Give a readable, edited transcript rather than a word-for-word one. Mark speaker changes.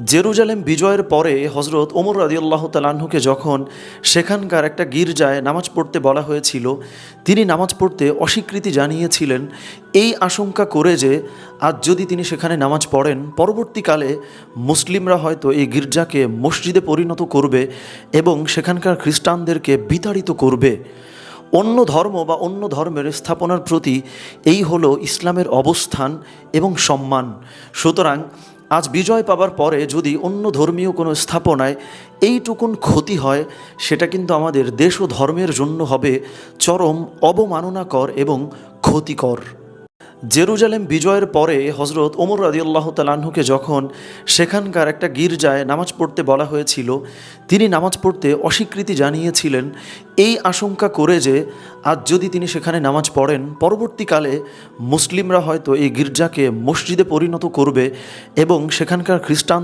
Speaker 1: Jerusalem বিজয়ের পরে হজরত ওমর রাদিয়াল্লাহু তাআলা আনহুকে যখন সেখানকার একটা গির্জায় নামাজ পড়তে বলা হয়েছিল, তিনি নামাজ পড়তে অস্বীকৃতি জানিয়েছিলেন এই আশঙ্কা করে যে আজ যদি তিনি সেখানে নামাজ পড়েন, পরবর্তীকালে মুসলিমরা হয়তো এই গির্জাকে মসজিদে পরিণত করবে এবং সেখানকার খ্রিস্টানদেরকে বিতাড়িত করবে। অন্য ধর্ম বা অন্য ধর্মের স্থাপনার প্রতি এই হলো ইসলামের অবস্থান এবং সম্মান। সুতরাং আজ বিজয় পাবার পরে যদি অন্য ধর্মীয় কোনো স্থাপনায় এইটুকুন ক্ষতি হয়, সেটা কিন্তু আমাদের দেশ ও ধর্মের জন্য হবে চরম অবমাননাকর এবং ক্ষতিকর। জেরুজালেম বিজয়ের পরে হজরত ওমর রাদিয়াল্লাহু তাআলা আনহুকে যখন সেখানকার একটা গির্জায় নামাজ পড়তে বলা হয়েছিল, তিনি নামাজ পড়তে অস্বীকৃতি জানিয়েছিলেন এই আশঙ্কা করে যে আজ যদি তিনি সেখানে নামাজ পড়েন, পরবর্তীকালে মুসলিমরা হয়তো এই গির্জাকে মসজিদে পরিণত করবে এবং সেখানকার খ্রিস্টান